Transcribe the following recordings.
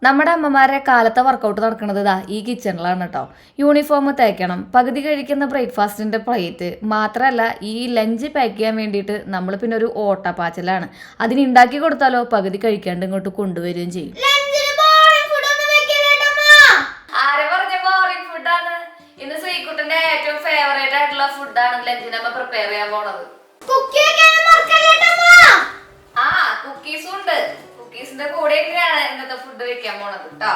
നമ്മുടെ അമ്മമാരെ കാലത്തെ വർക്കൗട്ട് നടക്കുന്നത് ഈ കിച്ചണിലാണ് കേട്ടോ. യൂണിഫോം തേക്കണം, പകുതി കഴിക്കുന്ന ബ്രേക്ക്ഫാസ്റ്റിന്റെ പ്ലേറ്റ് മാത്രമല്ല, ഈ ലഞ്ച് പാക്ക് ചെയ്യാൻ വേണ്ടിയിട്ട് നമ്മൾ പിന്നെ ഒരു ഓട്ടപ്പാച്ചിലാണ്. അതിന് ഉണ്ടാക്കി കൊടുത്താലോ പകുതി കഴിക്കാണ്ട് ഇങ്ങോട്ട് കൊണ്ടുവരികയും ചെയ്യും. ഇന്ന് ശ്രീകുട്ടന്റെ ഏറ്റവും ഫേവറേറ്റ് ആയിട്ടുള്ള ഫുഡാണ് ലഞ്ചിന് നമ്മൾ പ്രിപ്പയർ ചെയ്യാൻ പോണത്. ആ കുക്കീസും ഉണ്ട്. കുക്കീസിന്റെ കൂടെ തന്നെയാണ് ഇന്നത്തെ ഫുഡ് വെക്കാൻ പോണത് കേട്ടോ.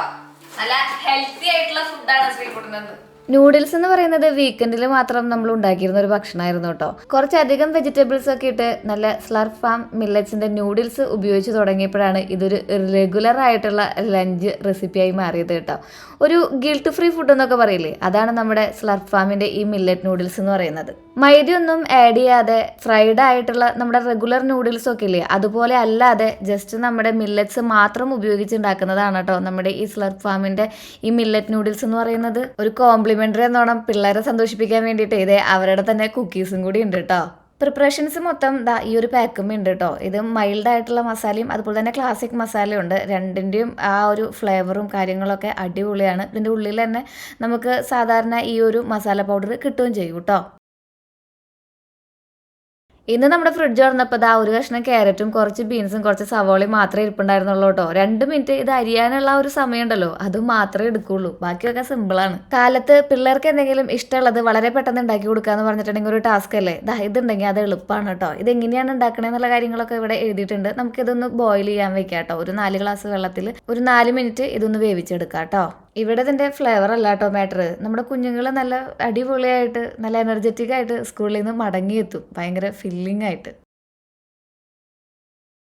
നല്ല ഹെൽത്തി ആയിട്ടുള്ള ഫുഡാണ് ശ്രീകുട്ടനെന്ന്. നൂഡിൽസ് എന്ന് പറയുന്നത് വീക്കെൻഡിൽ മാത്രം നമ്മൾ ഉണ്ടാക്കിയിരുന്ന ഒരു ഭക്ഷണമായിരുന്നു കേട്ടോ. കുറച്ചധികം വെജിറ്റബിൾസ് ഒക്കെ ഇട്ട് നല്ല സ്ലർപ്പ് ഫാം മില്ലറ്റ്സിന്റെ നൂഡിൽസ് ഉപയോഗിച്ച് തുടങ്ങിയപ്പോഴാണ് ഇതൊരു റെഗുലർ ആയിട്ടുള്ള ലഞ്ച് റെസിപ്പിയായി മാറിയത് കേട്ടോ. ഒരു ഗിൽട്ട് ഫ്രീ ഫുഡ് എന്നൊക്കെ പറയില്ലേ, അതാണ് നമ്മുടെ സ്ലർപ്പ് ഫാമിന്റെ ഈ മില്ലറ്റ് നൂഡിൽസ് എന്ന് പറയുന്നത്. മൈദയൊന്നും ആഡ് ചെയ്യാതെ ഫ്രൈഡ് ആയിട്ടുള്ള നമ്മുടെ റെഗുലർ നൂഡിൽസ് ഒക്കെ ഇല്ലേ, അതുപോലെ അല്ലാതെ ജസ്റ്റ് നമ്മുടെ മില്ലറ്റ്സ് മാത്രം ഉപയോഗിച്ച് ഉണ്ടാക്കുന്നതാണ് കേട്ടോ നമ്മുടെ ഈ സ്ലർപ്പ് ഫാമിന്റെ ഈ മില്ലറ്റ് നൂഡിൽസ് എന്ന് പറയുന്നത്. ഒരു കോംപ്ലിമെന്ററി എന്നോണം പിള്ളേരെ സന്തോഷിപ്പിക്കാൻ വേണ്ടിയിട്ട് ഇതേ അവരുടെ തന്നെ കുക്കീസും കൂടി ഉണ്ട് കേട്ടോ. പ്രിപ്പറേഷൻസ് മൊത്തം ഈ ഒരു പാക്കും ഉണ്ട് കേട്ടോ. ഇത് മൈൽഡ് ആയിട്ടുള്ള മസാലയും അതുപോലെ തന്നെ ക്ലാസിക് മസാലയും ഉണ്ട്. രണ്ടിൻ്റെയും ആ ഒരു ഫ്ലേവറും കാര്യങ്ങളൊക്കെ അടിപൊളിയാണ്. ഇതിൻ്റെ ഉള്ളിൽ തന്നെ നമുക്ക് സാധാരണ ഈ ഒരു മസാല പൗഡർ കിട്ടുകയും ചെയ്യും കേട്ടോ. ഇന്ന് നമ്മുടെ ഫ്രിഡ്ജ് തുറന്നപ്പോൾ ഒരു കഷ്ണം ക്യാരറ്റും കുറച്ച് ബീൻസും കുറച്ച് സവോളയും മാത്രമേ ഇരിപ്പുണ്ടായിരുന്നുള്ളൂ കേട്ടോ. 2 മിനിറ്റ് ഇത് അരിയാനുള്ള ഒരു സമയം ഉണ്ടല്ലോ, അത് മാത്രമേ എടുക്കുള്ളൂ. ബാക്കിയൊക്കെ സിമ്പിളാണ്. കാലത്ത് പിള്ളേർക്ക് എന്തെങ്കിലും ഇഷ്ടമുള്ളത് വളരെ പെട്ടെന്ന് ഉണ്ടാക്കി കൊടുക്കാന്ന് പറഞ്ഞിട്ടുണ്ടെങ്കിൽ ഒരു ടാസ്ക് അല്ലേ. ഇതുണ്ടെങ്കിൽ അത് എളുപ്പമാണ് കേട്ടോ. ഇത് എങ്ങനെയാണ് ഉണ്ടാക്കണേന്നുള്ള കാര്യങ്ങളൊക്കെ ഇവിടെ എഴുതിയിട്ടുണ്ട്. നമുക്കിതൊന്ന് ബോയിൽ ചെയ്യാൻ വെക്കാം കേട്ടോ. ഒരു 4 ഗ്ലാസ് വെള്ളത്തിൽ ഒരു 4 മിനിറ്റ് ഇതൊന്ന് വേവിച്ചെടുക്കാം കേട്ടോ. ഇവിടെ ഇതിൻ്റെ ഫ്ലേവർ അല്ല കേട്ടോ മാറ്റർ. നമ്മുടെ കുഞ്ഞുങ്ങൾ നല്ല അടിപൊളിയായിട്ട് നല്ല എനർജറ്റിക് ആയിട്ട് സ്കൂളിൽ നിന്ന് മടങ്ങിയെത്തും, ഭയങ്കര ഫില്ലിംഗ് ആയിട്ട്.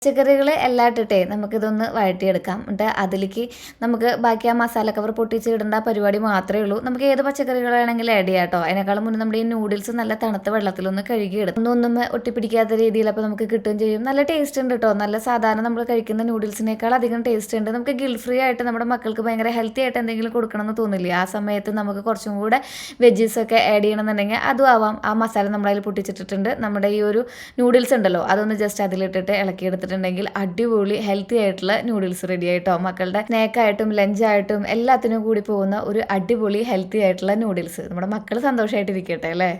പച്ചക്കറികൾ എല്ലാം ഇട്ടിട്ടേ നമുക്കിതൊന്ന് വഴറ്റിയെടുക്കാം. എന്നിട്ട് അതിലേക്ക് നമുക്ക് ബാക്കി ആ മസാല കവർ പൊട്ടിച്ച് ഇടേണ്ട പരിപാടി മാത്രമേ ഉള്ളൂ. നമുക്ക് ഏത് പച്ചക്കറികൾ വേണമെങ്കിലും ആഡ് ചെയ്യാം കേട്ടോ. അതിനേക്കാളും മുന്നേ നമ്മുടെ ഈ നൂഡിൽസ് നല്ല തണുത്ത വെള്ളത്തിലൊന്ന് കഴുകിയെടുക്കും. ഒന്നും ഒട്ടിപ്പിടിക്കാത്ത രീതിയിൽ അപ്പോൾ നമുക്ക് കിട്ടുകയും ചെയ്യും. നല്ല ടേസ്റ്റ് ഉണ്ട് കേട്ടോ. നല്ല സാധാരണ നമ്മൾ കഴിക്കുന്ന നൂഡിൽസിനേക്കാൾ അധികം ടേസ്റ്റ് ഉണ്ട്. നമുക്ക് ഗിൽറ്റ് ഫ്രീ ആയിട്ട് നമ്മുടെ മക്കൾക്ക് ഭയങ്കര ഹെൽത്തി ആയിട്ട് എന്തെങ്കിലും കൊടുക്കണമെന്ന് തോന്നില്ലേ, ആ സമയത്ത് നമുക്ക് കുറച്ചും കൂടെ വെജീസൊക്കെ ആഡ് ചെയ്യണമെന്നുണ്ടെങ്കിൽ അതും ആവാം. ആ മസാല നമ്മളതിൽ പൊട്ടിച്ചിട്ടിട്ടുണ്ട്. നമ്മുടെ ഈ ഒരു നൂഡിൽസ് ഉണ്ടല്ലോ, അതൊന്ന് ജസ്റ്റ് അതിലിട്ടിട്ട് ഇളക്കിയെടുത്തിട്ടുണ്ടെങ്കിൽ അടിപൊളി ഹെൽത്തി ആയിട്ടുള്ള നൂഡിൽസ് റെഡി ആയിട്ടോ. മക്കളുടെ സ്നാക്കായിട്ടും ലഞ്ചായിട്ടും എല്ലാത്തിനും കൂടി പോകുന്ന ഒരു അടിപൊളി ഹെൽത്തി ആയിട്ടുള്ള നൂഡിൽസ്. നമ്മുടെ മക്കൾ സന്തോഷമായിട്ടിരിക്കട്ടെ അല്ലേ.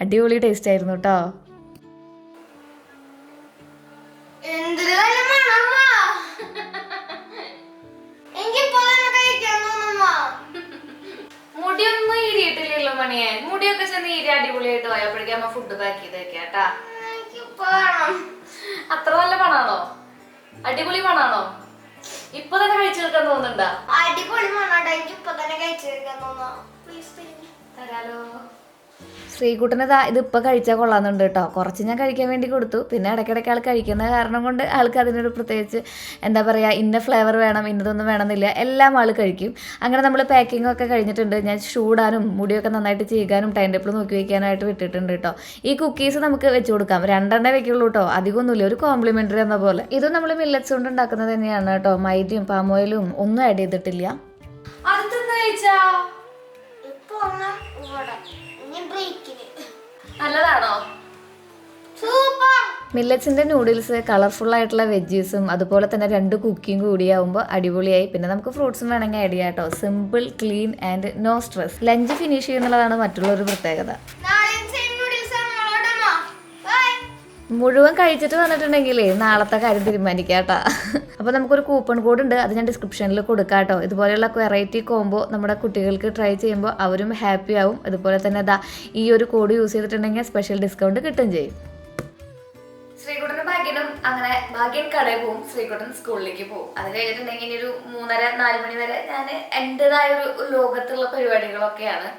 അടിപൊളി ടേസ്റ്റ് ആയിരുന്നു കേട്ടോ. മുടിയൊന്നും ഈരിയിട്ടില്ലല്ലോ മണിയെ. മുടിയൊക്കെ ചെന്ന് ഈരി അടിപൊളിയായിട്ട് പോയപ്പോഴേക്കും അമ്മ ഫുഡ് പാക്ക് ചെയ്തേക്കാട്ടാ. അത്ര നല്ല പണാണോ? അടിപൊളി പണാണോ? ഇപ്പൊ തന്നെ കഴിച്ചു തീർക്കാൻ തോന്നുന്നുണ്ടാ? അടിപൊളി പണാട്ടോ, എനിക്ക് ഇപ്പൊ തന്നെ കഴിച്ചു തീർക്കാൻ തോന്നാ. തരാലോ. ശ്രീകുട്ടന് ഇതിപ്പോൾ കഴിച്ചാൽ കൊള്ളാമെന്നുണ്ട് കേട്ടോ. കുറച്ച് ഞാൻ കഴിക്കാൻ വേണ്ടി കൊടുത്തു. പിന്നെ ഇടയ്ക്കിടയ്ക്ക് ആൾ കഴിക്കുന്ന കാരണം കൊണ്ട് ആൾക്ക് അതിനൊരു പ്രത്യേകിച്ച് എന്താ പറയുക, ഇന്ന ഫ്ലേവർ വേണം ഇന്നതൊന്നും വേണമെന്നില്ല, എല്ലാം ആൾ കഴിക്കും. അങ്ങനെ നമ്മൾ പാക്കിംഗ് ഒക്കെ കഴിഞ്ഞിട്ടുണ്ട്. ഞാൻ ചൂടാനും മുടിയൊക്കെ നന്നായിട്ട് ചെയ്യാനും ടൈം ടേബിൾ നോക്കി വയ്ക്കാനായിട്ട് വിട്ടിട്ടുണ്ട് കേട്ടോ. ഈ കുക്കീസ് നമുക്ക് വെച്ച് കൊടുക്കാം. 2 വെക്കുള്ളൂ കേട്ടോ, അധികമൊന്നുമില്ല. ഒരു കോംപ്ലിമെൻ്ററി എന്ന പോലെ. ഇത് നമ്മൾ മില്ലറ്റ്സ് കൊണ്ട് ഉണ്ടാക്കുന്നത് തന്നെയാണ് കേട്ടോ. മൈദയും പാം ഓയിലും ഒന്നും ആഡ് ചെയ്തിട്ടില്ല. നല്ലതാണോ? മില്ലറ്റ്സിൻ്റെ നൂഡിൽസ് കളർഫുൾ ആയിട്ടുള്ള വെജീസും അതുപോലെ തന്നെ 2 കുക്കിയും കൂടിയാവുമ്പോൾ അടിപൊളിയായി. പിന്നെ നമുക്ക് ഫ്രൂട്ട്സും വേണമെങ്കിൽ ആഡ് ചെയ്യാം കേട്ടോ. Simple, clean and no stress. Lunch finish ചെയ്യുന്നുള്ളതാണ് മറ്റുള്ളൊരു പ്രത്യേകത. മുഴുവൻ കഴിച്ചിട്ട് വന്നിട്ടുണ്ടെങ്കിലേ നാളത്തെ കാര്യം തീരുമാനിക്കാം കേട്ടോ. അപ്പോൾ നമുക്കൊരു കൂപ്പൺ കോഡ് ഉണ്ട്, അത് ഞാൻ ഡിസ്ക്രിപ്ഷനിൽ കൊടുക്കാം കേട്ടോ. ഇതുപോലെയുള്ള വെറൈറ്റി കോംബോ നമ്മുടെ കുട്ടികൾക്ക് ട്രൈ ചെയ്യുമ്പോൾ അവരും ഹാപ്പി ആവും. അതുപോലെ തന്നെ ഈ ഒരു കോഡ് യൂസ് ചെയ്തിട്ടുണ്ടെങ്കിൽ സ്പെഷ്യൽ ഡിസ്കൗണ്ട് കിട്ടുകയും ചെയ്യും. ശ്രീകുട്ടനും ഭാഗ്യനും അങ്ങനെ ഭാഗ്യൻ കടയിൽ പോവും, ശ്രീകുട്ടൻ സ്കൂളിലേക്ക് പോകും. അത് കഴിഞ്ഞിട്ടുണ്ടെങ്കിൽ ഇനി ഒരു 3:30-4 മണി വരെ ഞാൻ എൻ്റെതായ ഒരു ലോകത്തുള്ള പരിപാടികളൊക്കെയാണ്.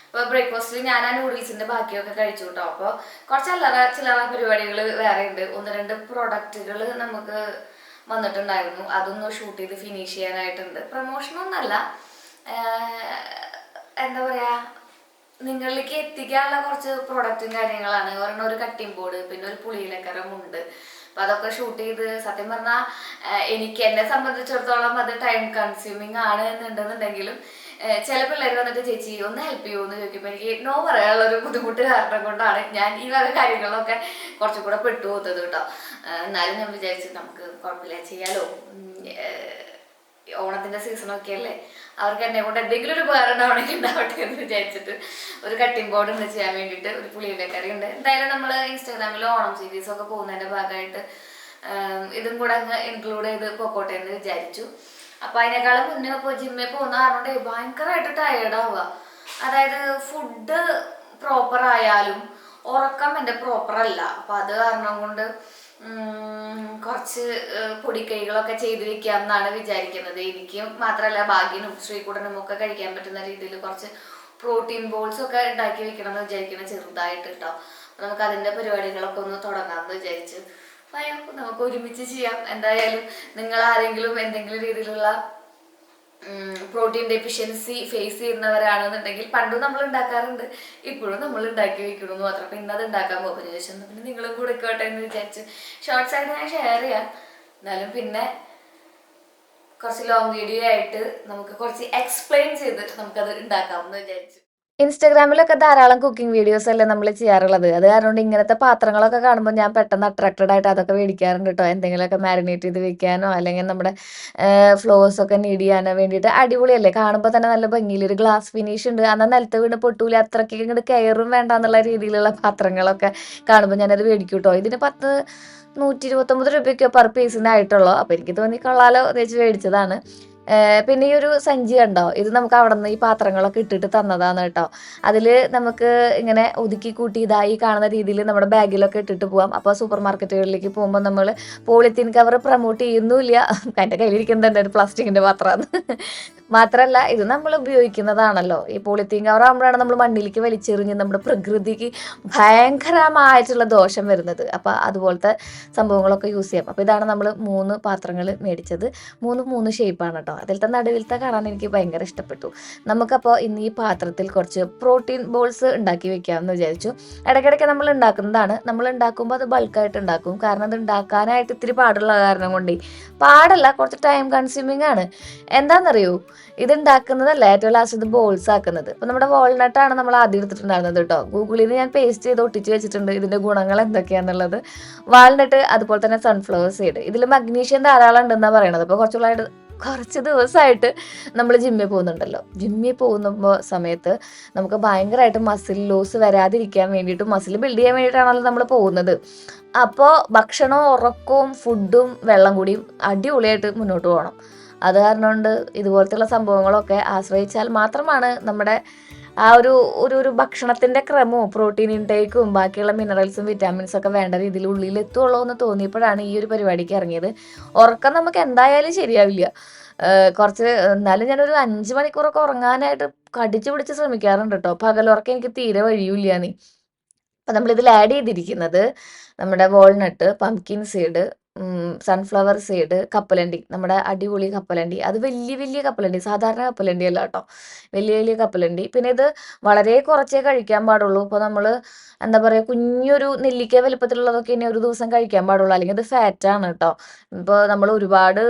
അപ്പോൾ ബ്രേക്ക്ഫാസ്റ്റിൽ ഞാൻ ആ നൂഡിൽസിൻ്റെ ബാക്കിയൊക്കെ കഴിച്ചു കേട്ടോ. അപ്പോൾ കുറച്ച് ചില്ലറ പരിപാടികൾ വേറെ ഉണ്ട്. 1-2 പ്രൊഡക്റ്റുകൾ നമുക്ക് വന്നിട്ടുണ്ടായിരുന്നു. അതൊന്ന് ഷൂട്ട് ചെയ്ത് ഫിനിഷ് ചെയ്യാനായിട്ടുണ്ട്. പ്രൊമോഷനൊന്നല്ല, എന്താ പറയുക, നിങ്ങളിലേക്ക് എത്തിക്കാനുള്ള കുറച്ച് പ്രൊഡക്റ്റും കാര്യങ്ങളാണ്. ഒരെണ്ണം ഒരു കട്ടിംഗ് ബോർഡ്, പിന്നെ ഒരു പുളിയിലക്കരമുണ്ട്. അപ്പം അതൊക്കെ ഷൂട്ട് ചെയ്ത് സത്യം പറഞ്ഞാൽ എന്നെ സംബന്ധിച്ചിടത്തോളം അത് ടൈം കൺസ്യൂമിങ് ആണ് എന്നുണ്ടെന്നുണ്ടെങ്കിലും ചില പിള്ളേർ വന്നിട്ട് ചേച്ചി ഒന്ന് ഹെൽപ്പ് ചെയ്യുമോ എന്ന് ചോദിക്കുമ്പോൾ എനിക്ക് നോ പറയാനുള്ള ഒരു ബുദ്ധിമുട്ട് കാരണം കൊണ്ടാണ് ഞാൻ ഈ വക കാര്യങ്ങളിലൊക്കെ കുറച്ചും കൂടെ പെട്ടുപോകുന്നത് കേട്ടോ. എന്നാലും ഞാൻ വിചാരിച്ചു നമുക്ക് കുഴപ്പമില്ല ചെയ്യാലോ. ഓണത്തിന്റെ സീസണൊക്കെ അല്ലേ, അവർക്ക് എന്നെ കൊണ്ട് എന്തെങ്കിലും ഒരു ഉപകാരം ഉണ്ടാവണമെങ്കിൽ ഉണ്ടാവട്ടെ എന്ന് വിചാരിച്ചിട്ട് ഒരു കട്ടിംഗ് ബോർഡ് ഉണ്ട് ചെയ്യാൻ വേണ്ടിയിട്ട്. ഒരു പുളിയുടെ കറി ഉണ്ട്. എന്തായാലും നമ്മൾ ഇൻസ്റ്റാഗ്രാമിൽ ഓണം സീരീസ് ഒക്കെ പോകുന്നതിന്റെ ഭാഗമായിട്ട് ഇതും കൂടെ അങ്ങ് ഇൻക്ലൂഡ് ചെയ്ത് പൊക്കോട്ടെ എന്ന് വിചാരിച്ചു. അപ്പൊ അതിനേക്കാളും മുന്നേ ഇപ്പോൾ ജിമ്മിൽ പോകുന്ന കാരണം ഭയങ്കരമായിട്ട് ടയേർഡ് ആവുക. അതായത് ഫുഡ് പ്രോപ്പർ ആയാലും ഉറക്കം എൻ്റെ പ്രോപ്പർ അല്ല. അപ്പൊ അത് കാരണം കൊണ്ട് കുറച്ച് പൊടിക്കൈകളൊക്കെ ചെയ്ത് വെക്കാം എന്നാണ് വിചാരിക്കുന്നത്. എനിക്ക് മാത്രമല്ല ഭാഗ്യനും ശ്രീകുട്ടനും ഒക്കെ കഴിക്കാൻ പറ്റുന്ന രീതിയിൽ കുറച്ച് പ്രോട്ടീൻ ബോൾസ് ഒക്കെ ഉണ്ടാക്കി വെക്കണം എന്ന് വിചാരിക്കുന്നത് ചെറുതായിട്ട് കേട്ടോ. നമുക്ക് അതിന്റെ പരിപാടികളൊക്കെ ഒന്ന് തുടങ്ങാമെന്ന് വിചാരിച്ചു. അയ്യോ, നമുക്ക് ഒരുമിച്ച് ചെയ്യാം. എന്തായാലും നിങ്ങൾ ആരെങ്കിലും എന്തെങ്കിലും രീതിയിലുള്ള പ്രോട്ടീൻ ഡെഫിഷ്യൻസി ഫേസ് ചെയ്യുന്നവരാണെന്നുണ്ടെങ്കിൽ പണ്ടും നമ്മൾ ഉണ്ടാക്കാറുണ്ട്, ഇപ്പോഴും നമ്മൾ ഉണ്ടാക്കി വെക്കണമെന്ന് മാത്രം. അപ്പം ഇന്നത് ഉണ്ടാക്കാൻ പോകുന്ന ശേഷം പിന്നെ നിങ്ങളും കൂടെ ഇക്കോട്ടെ എന്ന് വിചാരിച്ച് ഷോർട്സ് ആയിട്ട് ഞാൻ ഷെയർ ചെയ്യാം. എന്നാലും പിന്നെ കുറച്ച് ലോങ് വീഡിയോ ആയിട്ട് നമുക്ക് കുറച്ച് എക്സ്പ്ലെയിൻ ചെയ്തിട്ട് നമുക്കത് ഉണ്ടാക്കാമെന്ന് വിചാരിച്ചു. ഇൻസ്റ്റാഗ്രാമിലൊക്കെ ധാരാളം കുക്കിംഗ് വീഡിയോസ് അല്ലേ നമ്മൾ ചെയ്യാറുള്ളത്. അത് കാരണം ഇങ്ങനത്തെ പാത്രങ്ങളൊക്കെ കാണുമ്പോൾ ഞാൻ പെട്ടെന്ന് അട്രാക്റ്റഡ് ആയിട്ട് അതൊക്കെ മേടിക്കാറുണ്ട് കേട്ടോ. എന്തെങ്കിലുമൊക്കെ മാരിനേറ്റ് ചെയ്ത് വെക്കാനോ അല്ലെങ്കിൽ നമ്മുടെ ഫ്ലോസ് ഒക്കെ നീഡ് ചെയ്യാനോ വേണ്ടിയിട്ട് അടിപൊളിയല്ലേ. കാണുമ്പോൾ തന്നെ നല്ല ഭംഗിയിൽ ഒരു ഗ്ലാസ് ഫിനിഷ് ഉണ്ട്. എന്നാൽ നിലത്ത് വീണ് പൊട്ടൂല, അത്രയ്ക്ക് ഇങ്ങോട്ട് കെയറും വേണ്ട എന്നുള്ള രീതിയിലുള്ള പാത്രങ്ങളൊക്കെ കാണുമ്പോൾ ഞാനത് മേടിക്കും കേട്ടോ. ഇതിന് 129 രൂപയ്ക്കോ പെർ പീസിനായിട്ടുള്ളൂ. അപ്പോൾ എനിക്ക് തോന്നി കൊള്ളാലോ എന്ന് വെച്ച് മേടിച്ചതാണ്. പിന്നെ ഈ ഒരു സഞ്ചി കണ്ടോ, ഇത് നമുക്ക് അവിടെ നിന്ന് ഈ പാത്രങ്ങളൊക്കെ ഇട്ടിട്ട് തന്നതാണ് കേട്ടോ. അതിൽ നമുക്ക് ഇങ്ങനെ ഒതുക്കി കൂട്ടി ഇതായി കാണുന്ന രീതിയിൽ നമ്മുടെ ബാഗിലൊക്കെ ഇട്ടിട്ട് പോവാം. അപ്പോൾ സൂപ്പർ മാർക്കറ്റുകളിലേക്ക് പോകുമ്പോൾ നമ്മൾ പോളിത്തീൻ കവർ പ്രൊമോട്ട് ചെയ്യുന്നുമില്ല. എൻ്റെ കയ്യിലിരിക്കുന്നത് എൻ്റെ ഒരു പ്ലാസ്റ്റിക്കിൻ്റെ പാത്രമാണ്. മാത്രമല്ല ഇത് നമ്മൾ ഉപയോഗിക്കുന്നതാണല്ലോ. ഈ പോളിത്തീൻ കവർ ആകുമ്പോഴാണ് നമ്മൾ മണ്ണിലേക്ക് വലിച്ചെറിഞ്ഞ് നമ്മുടെ പ്രകൃതിക്ക് ഭയങ്കരമായിട്ടുള്ള ദോഷം വരുന്നത്. അപ്പോൾ അതുപോലത്തെ സംഭവങ്ങളൊക്കെ യൂസ് ചെയ്യാം. അപ്പോൾ ഇതാണ് നമ്മൾ 3 പാത്രങ്ങൾ മേടിച്ചത്. 3 ഷേപ്പാണ് കേട്ടോ. അതിലത്തെ നടുവിലത്തെ കാണാൻ എനിക്ക് ഭയങ്കര ഇഷ്ടപ്പെട്ടു. നമുക്കപ്പോൾ ഇന്ന് ഈ പാത്രത്തിൽ കുറച്ച് പ്രോട്ടീൻ ബോൾസ് ഉണ്ടാക്കി വെക്കാമെന്ന് വിചാരിച്ചു. ഇടയ്ക്കിടയ്ക്ക് നമ്മൾ ഉണ്ടാക്കുന്നതാണ്. നമ്മൾ ഉണ്ടാക്കുമ്പോൾ അത് ബൾക്കായിട്ട് ഉണ്ടാക്കും. കാരണം അത് ഉണ്ടാക്കാനായിട്ട് ഇത്തിരി പാടുള്ള കാരണം കൊണ്ടേ, പാടല്ല, കുറച്ച് ടൈം കൺസ്യൂമിങ് ആണ്. എന്താണെന്നറിയോ, ഇത് ഉണ്ടാക്കുന്നതല്ല ഏറ്റവും ലാസ്റ്റ് ഇത് ബോൾസ് ആക്കുന്നത്. ഇപ്പം നമ്മുടെ വാൾനട്ടാണ് നമ്മൾ ആദ്യം എടുത്തിട്ടുണ്ടായിരുന്നത് കേട്ടോ. ഗൂഗിളിൽ നിന്ന് ഞാൻ പേസ്റ്റ് ചെയ്ത് ഒട്ടിച്ച് വെച്ചിട്ടുണ്ട് ഇതിൻ്റെ ഗുണങ്ങൾ എന്തൊക്കെയാണെന്നുള്ളത്. വാൾനട്ട്, അതുപോലെ തന്നെ സൺഫ്ലവർ സീഡ്, ഇതിൽ മഗ്നീഷ്യം ധാരാളം ഉണ്ടെന്നാണ് പറയണത്. അപ്പോൾ കുറച്ച് ദിവസമായിട്ട് നമ്മൾ ജിമ്മിൽ പോകുന്നുണ്ടല്ലോ. ജിമ്മിൽ പോകുന്ന സമയത്ത് നമുക്ക് ഭയങ്കരമായിട്ട് മസിൽ ലോസ് വരാതിരിക്കാൻ വേണ്ടിയിട്ട്, മസിൽ ബിൽഡ് ചെയ്യാൻ വേണ്ടിയിട്ടാണല്ലോ നമ്മൾ പോകുന്നത്. അപ്പോൾ ഭക്ഷണവും ഉറക്കവും ഫുഡും വെള്ളം കൂടിയും അടിപൊളിയായിട്ട് മുന്നോട്ട് പോകണം. അത് കാരണം കൊണ്ട് ഇതുപോലത്തെയുള്ള സംഭവങ്ങളൊക്കെ ആശ്രയിച്ചാൽ മാത്രമാണ് നമ്മുടെ ആ ഒരു ഭക്ഷണത്തിൻ്റെ ക്രമവും പ്രോട്ടീൻ ഇൻടേക്കും ബാക്കിയുള്ള മിനറൽസും വിറ്റാമിൻസും ഒക്കെ വേണ്ട രീതിയിൽ ഉള്ളിൽ എത്തുള്ളൂ എന്ന് തോന്നിയപ്പോഴാണ് ഈ ഒരു പരിപാടിക്ക് ഇറങ്ങിയത്. ഉറക്കം നമുക്ക് എന്തായാലും ശരിയാവില്ല. എന്നാലും ഞാനൊരു 5 മണിക്കൂറൊക്കെ ഉറങ്ങാനായിട്ട് കടിച്ചു പിടിച്ച് ശ്രമിക്കാറുണ്ട് കേട്ടോ. പകലുറക്കം എനിക്ക് തീരെ വഴിയില്ല നീ. അപ്പം നമ്മളിതിൽ ആഡ് ചെയ്തിരിക്കുന്നത് നമ്മുടെ walnut, pumpkin seed, sunflower seed, കപ്പലണ്ടി, നമ്മുടെ അടിപൊളി കപ്പലണ്ടി. അത് വലിയ വലിയ കപ്പലണ്ടി, സാധാരണ കപ്പലണ്ടി അല്ല കേട്ടോ, വലിയ വലിയ കപ്പലണ്ടി. പിന്നെ ഇത് വളരെ കുറച്ചേ കഴിക്കാൻ പാടുള്ളൂ. ഇപ്പോൾ നമ്മൾ എന്താ പറയുക, കുഞ്ഞൊരു നെല്ലിക്ക വലുപ്പത്തിലുള്ളതൊക്കെ ഇനി ഒരു ദിവസം കഴിക്കാൻ പാടുള്ളൂ, അല്ലെങ്കിൽ ഇത് ഫാറ്റാണ് കേട്ടോ. ഇപ്പോൾ നമ്മൾ ഒരുപാട്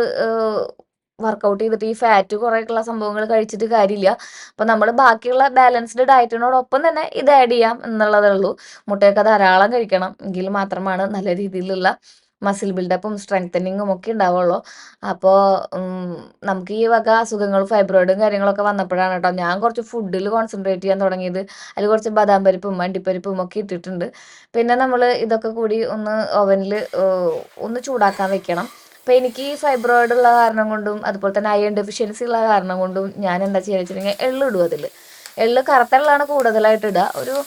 വർക്കൗട്ട് ചെയ്തിട്ട് ഈ ഫാറ്റ് കുറേക്കുള്ള സംഭവങ്ങൾ കഴിച്ചിട്ട് കാര്യമില്ല. അപ്പം നമ്മൾ ബാക്കിയുള്ള ബാലൻസ്ഡ് ഡയറ്റിനോടൊപ്പം തന്നെ ഇത് ആഡ് ചെയ്യാം എന്നുള്ളതേ ഉള്ളൂ. മുട്ടയൊക്കെ ധാരാളം കഴിക്കണം, എങ്കിൽ മാത്രമാണ് നല്ല രീതിയിലുള്ള മസിൽ ബിൽഡപ്പും സ്ട്രെങ്തനിങ്ങും ഒക്കെ ഉണ്ടാവുള്ളൂ. അപ്പോൾ നമുക്ക് ഈ വക അസുഖങ്ങളും ഫൈബ്രോയിഡും കാര്യങ്ങളൊക്കെ വന്നപ്പോഴാണ് കേട്ടോ ഞാൻ കുറച്ച് ഫുഡിൽ കോൺസെൻട്രേറ്റ് ചെയ്യാൻ തുടങ്ങിയത്. അതിൽ കുറച്ച് ബദാം പരിപ്പും അണ്ടിപ്പരിപ്പും ഒക്കെ ഇട്ടിട്ടുണ്ട്. പിന്നെ നമ്മൾ ഇതൊക്കെ കൂടി ഒന്ന് ഓവനിൽ ഒന്ന് ചൂടാക്കാൻ വെക്കണം. അപ്പോൾ എനിക്ക് ഈ ഫൈബ്രോയിഡ് ഉള്ള കാരണം കൊണ്ടും അതുപോലെ തന്നെ അയൺ ഡെഫിഷ്യൻസി ഉള്ള കാരണം കൊണ്ടും ഞാൻ എന്താ ചെയ്യുക വെച്ചിട്ടുണ്ടെങ്കിൽ എള്ളിടും. എള്ള് കറുത്ത എള്ളാണ് കൂടുതലായിട്ട് ഇടുക.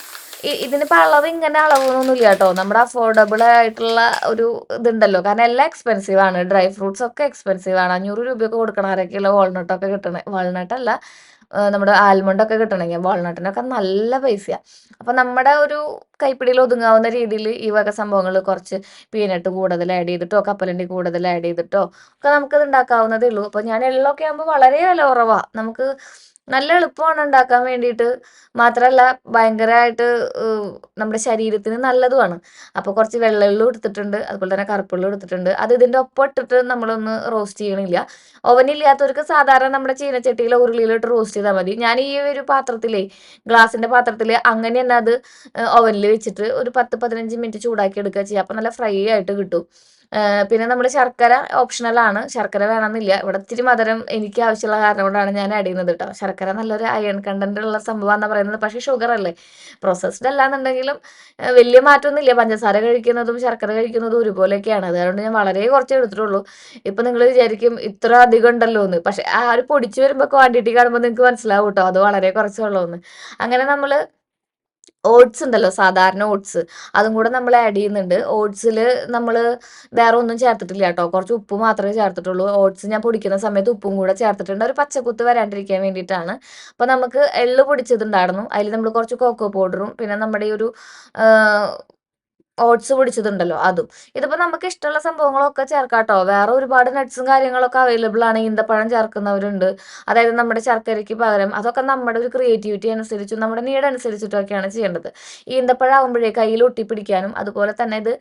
ഇതിനിപ്പോൾ അളവ് ഇങ്ങനെ അളവൊന്നുമില്ല കേട്ടോ. നമ്മുടെ അഫോർഡബിൾ ആയിട്ടുള്ള ഒരു ഇതുണ്ടല്ലോ, കാരണം എല്ലാം എക്സ്പെൻസീവ് ആണ്. ഡ്രൈ ഫ്രൂട്ട്സ് ഒക്കെ എക്സ്പെൻസീവ് ആണ്. 500 രൂപയൊക്കെ കൊടുക്കണം അരക്കിലോ വാൾനട്ടൊക്കെ കിട്ടണേ. വാൾനട്ടല്ല, നമ്മുടെ ആൽമണ്ടൊക്കെ കിട്ടണമെങ്കിൽ. വാൾനട്ടിനൊക്കെ നല്ല പൈസയാണ്. അപ്പം നമ്മുടെ ഒരു കൈപ്പിടിയിൽ ഒതുങ്ങാവുന്ന രീതിയിൽ ഈ വക സംഭവങ്ങൾ കുറച്ച് പീനട്ട് കൂടുതൽ ആഡ് ചെയ്തിട്ടോ കപ്പലണ്ടി കൂടുതൽ ആഡ് ചെയ്തിട്ടോ ഒക്കെ നമുക്കത് ഉണ്ടാക്കാവുന്നതേ ഉള്ളൂ. അപ്പോൾ ഞാൻ എള്ളൊക്കെ ആകുമ്പോൾ വളരെ വില കുറവാണ്. നമുക്ക് നല്ല എളുപ്പമാണ് ഉണ്ടാക്കാൻ വേണ്ടിയിട്ട്. മാത്രമല്ല ഭയങ്കരമായിട്ട് നമ്മുടെ ശരീരത്തിന് നല്ലതുമാണ്. അപ്പോൾ കുറച്ച് വെള്ളെള്ളും എടുത്തിട്ടുണ്ട്, അതുപോലെ തന്നെ കറുപ്പെള്ളും എടുത്തിട്ടുണ്ട്. അത് ഇതിൻ്റെ ഒപ്പം ഇട്ടിട്ട് നമ്മളൊന്ന് റോസ്റ്റ് ചെയ്യണില്ല. ഓവനില്ലാത്തവർക്ക് സാധാരണ നമ്മുടെ ചീനച്ചട്ടിയിലോ ഉരുളിയിലോട്ട് റോസ്റ്റ് ചെയ്താൽ മതി. ഞാൻ ഈ ഒരു പാത്രത്തിലേ, ഗ്ലാസിൻ്റെ പാത്രത്തിൽ അങ്ങനെ തന്നെ അത് ഓവനിൽ വെച്ചിട്ട് ഒരു 10-15 മിനിറ്റ് ചൂടാക്കി എടുക്കുക ചെയ്യുക. അപ്പോൾ നല്ല ഫ്രൈ ആയിട്ട് കിട്ടും. പിന്നെ നമ്മൾ ശർക്കര ഓപ്ഷണലാണ്, ശർക്കര വേണമെന്നില്ല. ഇവിടെ ഇത്തിരി മധുരം എനിക്ക് ആവശ്യമുള്ള കാരണം കൊണ്ടാണ് ഞാൻ ആഡ് ചെയ്യുന്നത് കേട്ടോ. ശർക്കര നല്ലൊരു അയൺ കണ്ടന്റ് ഉള്ള സംഭവമാണെന്ന് പറയുന്നത്, പക്ഷേ ഷുഗർ അല്ലേ, പ്രോസസ്ഡ് അല്ലാന്നുണ്ടെങ്കിലും വലിയ മാറ്റമൊന്നുമില്ല. പഞ്ചസാര കഴിക്കുന്നതും ശർക്കര കഴിക്കുന്നതും ഒരുപോലെയൊക്കെയാണ്. അതുകൊണ്ട് ഞാൻ വളരെ കുറച്ചേ എടുത്തിട്ടുള്ളൂ. ഇപ്പം നിങ്ങൾ വിചാരിക്കും ഇത്ര അധികം ഉണ്ടല്ലോ എന്ന്, പക്ഷേ ആ ഒരു പൊടിച്ച് വരുമ്പോൾ ക്വാണ്ടിറ്റി കാണുമ്പോൾ നിങ്ങൾക്ക് മനസ്സിലാവും കേട്ടോ, അത് വളരെ കുറച്ചുള്ളൂ എന്ന്. അങ്ങനെ നമ്മൾ ഓട്സ് ഉണ്ടല്ലോ, സാധാരണ ഓട്സ്, അതും കൂടെ നമ്മൾ ആഡ് ചെയ്യുന്നുണ്ട്. ഓട്സിൽ നമ്മൾ വേറെ ഒന്നും ചേർത്തിട്ടില്ല കേട്ടോ, കുറച്ച് ഉപ്പ് മാത്രമേ ചേർത്തിട്ടുള്ളൂ. ഓട്സ് ഞാൻ പൊടിക്കുന്ന സമയത്ത് ഉപ്പും കൂടെ ചേർത്തിട്ടുണ്ട്, ഒരു പച്ചക്കുത്ത് വരാണ്ടിരിക്കാൻ വേണ്ടിയിട്ടാണ്. അപ്പോൾ നമുക്ക് എള്ള് പൊടിച്ചതുണ്ടായിരുന്നു, അതിൽ നമ്മൾ കുറച്ച് കോക്കോ പൗഡറും പിന്നെ നമ്മുടെ ഈ ഒരു ഓട്സ് പൊടിച്ചതുണ്ടല്ലോ അതും. ഇതിപ്പോൾ നമുക്ക് ഇഷ്ടമുള്ള സംഭവങ്ങളൊക്കെ ചേർക്കാം കേട്ടോ. വേറെ ഒരുപാട് നട്ട്സും കാര്യങ്ങളൊക്കെ അവൈലബിൾ ആണ്. ഈന്തപ്പഴം ചേർക്കുന്നവരുണ്ട്, അതായത് നമ്മുടെ ശർക്കരയ്ക്ക് പകരം. അതൊക്കെ നമ്മുടെ ഒരു ക്രിയേറ്റിവിറ്റി അനുസരിച്ചും നമ്മുടെ നീഡ് അനുസരിച്ചിട്ടൊക്കെയാണ് ചെയ്യേണ്ടത്. ഈന്തപ്പഴം ആകുമ്പോഴേ കയ്യിൽ ഒട്ടിപ്പിടിക്കാനും അതുപോലെ തന്നെ ഇത്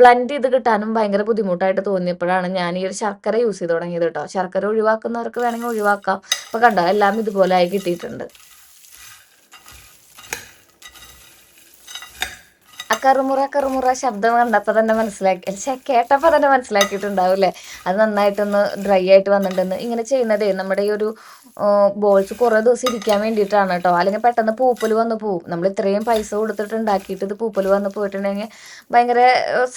ബ്ലെൻഡ് ചെയ്ത് കിട്ടാനും ഭയങ്കര ബുദ്ധിമുട്ടായിട്ട് തോന്നിയപ്പോഴാണ് ഞാൻ ഈ ഒരു ശർക്കര യൂസ് ചെയ്ത് തുടങ്ങിയത് കേട്ടോ. ശർക്കര ഒഴിവാക്കുന്നവർക്ക് വേണമെങ്കിൽ ഒഴിവാക്കാം. അപ്പോൾ കണ്ടോ, എല്ലാം ഇതുപോലെ ആയി കിട്ടിയിട്ടുണ്ട്. ആ കറുമുറ ശബ്ദം കണ്ടപ്പോൾ തന്നെ കേട്ടപ്പോൾ തന്നെ മനസ്സിലാക്കിയിട്ടുണ്ടാവില്ലേ, അത് നന്നായിട്ടൊന്ന് ഡ്രൈ ആയിട്ട് വന്നിട്ടുണ്ടെന്ന്. ഇങ്ങനെ ചെയ്യുന്നതേ നമ്മുടെ ഈ ഒരു ബോൾസ് കുറേ ദിവസം ഇരിക്കാൻ വേണ്ടിയിട്ടാണ് കേട്ടോ, അല്ലെങ്കിൽ പെട്ടെന്ന് പൂപ്പൽ വന്ന് പോവും. നമ്മൾ ഇത്രയും പൈസ കൊടുത്തിട്ട് ഉണ്ടാക്കിയിട്ട് ഇത് പൂപ്പൽ വന്ന് പോയിട്ടുണ്ടെങ്കിൽ ഭയങ്കര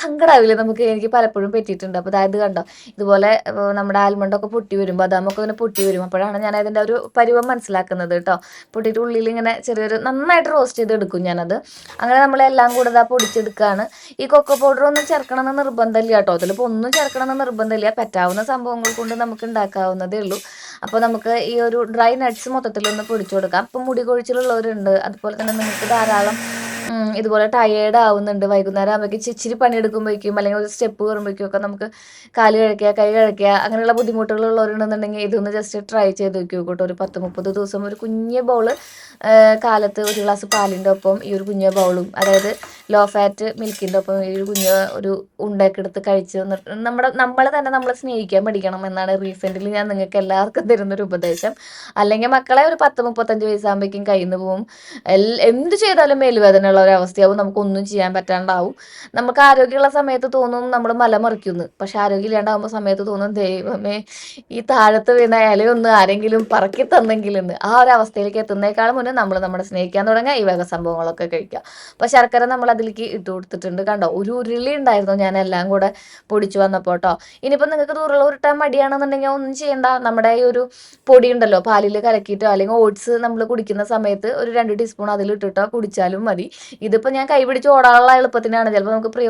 സങ്കടമാവില്ലേ നമുക്ക്. എനിക്ക് പലപ്പോഴും പറ്റിയിട്ടുണ്ട്. അപ്പോൾ അതായത് കണ്ടോ, ഇതുപോലെ നമ്മുടെ ആൽമണ്ടൊക്കെ പൊട്ടി വരും, ബദാമൊക്കെ ഇങ്ങനെ പൊട്ടി വരും. അപ്പോഴാണ് ഞാൻ അതിൻ്റെ ഒരു പരുവം മനസ്സിലാക്കുന്നത് കേട്ടോ. പൊട്ടിയിട്ട് ഉള്ളിൽ ഇങ്ങനെ ചെറിയൊരു നന്നായിട്ട് റോസ്റ്റ് ചെയ്ത് എടുക്കും ഞാനത്. അങ്ങനെ നമ്മളെല്ലാം കൂടെ പൊടിച്ചെടുക്കുകയാണ്. ഈ കൊക്കോ പൗഡർ ഒന്നും ചേർക്കണമെന്ന് നിർബന്ധമില്ല കേട്ടോ, അതിലിപ്പോൾ ഒന്നും ചേർക്കണമെന്ന് നിർബന്ധമില്ല. പറ്റാവുന്ന സംഭവങ്ങൾ കൊണ്ട് നമുക്ക് ഉണ്ടാക്കാവുന്നതേ ഉള്ളൂ. അപ്പോൾ നമുക്ക് ഈ ഒരു ഡ്രൈ നട്ട്സ് മൊത്തത്തിലൊന്ന് പൊടിച്ചു കൊടുക്കാം. ഇപ്പം മുടി കൊഴിച്ചിലുള്ളവരുണ്ട്, അതുപോലെ തന്നെ നിങ്ങൾക്ക് ധാരാളം ഇതുപോലെ ടയേർഡ് ആവുന്നുണ്ട്, വൈകുന്നേരം ആകുമ്പോഴേക്കും ഇച്ചിരി പണിയെടുക്കുമ്പോഴേക്കും അല്ലെങ്കിൽ ഒരു സ്റ്റെപ്പ് കയറുമ്പോഴേക്കും ഒക്കെ നമുക്ക് കാല് കഴിക്കുക, കൈ കഴിക്കുക, അങ്ങനെയുള്ള ബുദ്ധിമുട്ടുകളുള്ളവരുണ്ടെന്നുണ്ടെങ്കിൽ ഇതൊന്ന് ജസ്റ്റ് ട്രൈ ചെയ്ത് നോക്കി കേട്ടോ. ഒരു 10-30 ദിവസം ഒരു കുഞ്ഞ് ബൗള് കാലത്ത് ഒരു ഗ്ലാസ് പാലിൻ്റെ ഒപ്പം ഈ ഒരു കുഞ്ഞ ബൗളും, അതായത് ലോ ഫാറ്റ് മിൽക്കിൻ്റെ ഒപ്പം ഈ ഒരു ഒരു ഉണ്ടയൊക്കെ എടുത്ത് കഴിച്ച് നമ്മളെ തന്നെ നമ്മൾ സ്നേഹിക്കാൻ പഠിക്കണം എന്നാണ് റീസെൻ്റ്ലി ഞാൻ നിങ്ങൾക്ക് എല്ലാവർക്കും തരുന്നൊരു ഉപദേശം. അല്ലെങ്കിൽ മക്കളെ ഒരു 10-35 വയസ്സാകുമ്പോഴേക്കും കയ്യിൽ നിന്ന് പോവും. എന്ത് ചെയ്താലും മേലുവേദനയുള്ള ഒരു അവസ്ഥയാവും, നമുക്കൊന്നും ചെയ്യാൻ പറ്റാണ്ടാവും. നമുക്ക് ആരോഗ്യമുള്ള സമയത്ത് തോന്നും നമ്മൾ മലമറിക്കുന്നു, പക്ഷെ ആരോഗ്യമില്ലാണ്ടാകുമ്പോൾ സമയത്ത് തോന്നും ദൈവമേ ഈ താഴത്ത് വീണ ഇലയൊന്ന് ആരെങ്കിലും പറക്കി തന്നെങ്കിലെന്ന്. ആ ഒരു അവസ്ഥയിലേക്ക് എത്തുന്നേക്കാളും മുന്നേ നമ്മൾ നമ്മുടെ സ്നേഹിക്കാൻ തുടങ്ങുക, ഈ വക സംഭവങ്ങളൊക്കെ കഴിക്കുക. അപ്പോൾ ശർക്കര നമ്മൾ അതിലേക്ക് ഇട്ട് കൊടുത്തിട്ടുണ്ട്. കണ്ടോ, ഒരു ഉരുളി ഉണ്ടായിരുന്നു ഞാൻ എല്ലാം കൂടെ പൊടിച്ചു വന്നപ്പോൾ കേട്ടോ. ഇനിയിപ്പോൾ നിങ്ങൾക്ക് ഉരുള ഉരുട്ടാൻ മടിയാണെന്നുണ്ടെങ്കിൽ ഒന്നും ചെയ്യണ്ട, നമ്മുടെ ഈ ഒരു പൊടി ഉണ്ടല്ലോ, പാലിൽ കലക്കിയിട്ടോ അല്ലെങ്കിൽ ഓട്സ് നമ്മൾ കുടിക്കുന്ന സമയത്ത് ഒരു 2 ടീസ്പൂൺ അതിലിട്ടിട്ടോ കുടിച്ചാലും മതി. ഇതിപ്പോൾ ഞാൻ കൈ പിടിച്ച് ഓടാനുള്ള എളുപ്പത്തിനാണ്. ചിലപ്പോൾ നമുക്ക് പ്രീ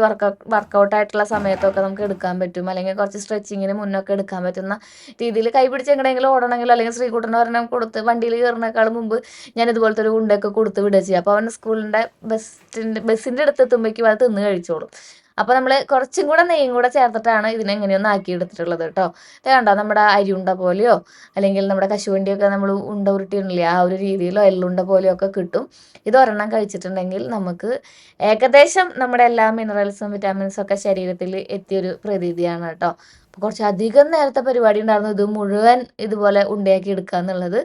വർക്കൗട്ട് ആയിട്ടുള്ള സമയത്തൊക്കെ നമുക്ക് എടുക്കാൻ പറ്റും, അല്ലെങ്കിൽ കുറച്ച് സ്ട്രെച്ചിങ്ങിന് മുന്നൊക്കെ എടുക്കാൻ പറ്റുന്ന രീതിയിൽ കൈ പിടിച്ച് എങ്ങനെയെങ്കിലും ഓടണമെങ്കിലോ അല്ലെങ്കിൽ ശ്രീകുട്ടന് ഒരെണ്ണം കൊടുത്ത് വണ്ടിയിൽ കയറുന്നേക്കാളും മുമ്പ് ഞാൻ ഇതുപോലത്തെ ഒരു ഉണ്ടയൊക്കെ കൊടുത്ത് വിടുക ചെയ്യുക. അപ്പോൾ അവൻ സ്കൂളിൻ്റെ ബസ്സിൻ്റെ അടുത്ത് എത്തുമ്പോഴേക്കും അത് തിന്ന് കഴിച്ചോളും. അപ്പോൾ നമ്മൾ കുറച്ചും കൂടെ നെയ്യും കൂടെ ചേർത്തിട്ടാണ് ഇതിനെങ്ങനെയൊന്നും ആക്കി എടുത്തിട്ടുള്ളത് കേട്ടോ. ഇത് കണ്ടോ, നമ്മുടെ അരിയുണ്ട പോലെയോ അല്ലെങ്കിൽ നമ്മുടെ കശുവണ്ടിയൊക്കെ നമ്മൾ ഉണ്ട ഉരുട്ടിയിട്ടില്ലേ, ആ ഒരു രീതിയിലോ എള്ളുണ്ട പോലെയോ ഒക്കെ കിട്ടും. ഇത് ഒരെണ്ണം കഴിച്ചിട്ടുണ്ടെങ്കിൽ നമുക്ക് ഏകദേശം നമ്മുടെ എല്ലാ മിനറൽസും വിറ്റാമിൻസും ഒക്കെ ശരീരത്തിൽ എത്തിയൊരു പ്രതീതിയാണ് കേട്ടോ. അപ്പോൾ കുറച്ചധികം നേരത്തെ പരിപാടി ഉണ്ടായിരുന്നു ഇത് മുഴുവൻ ഇതുപോലെ ഉണ്ടയാക്കി എടുക്കുക എന്നുള്ളത്.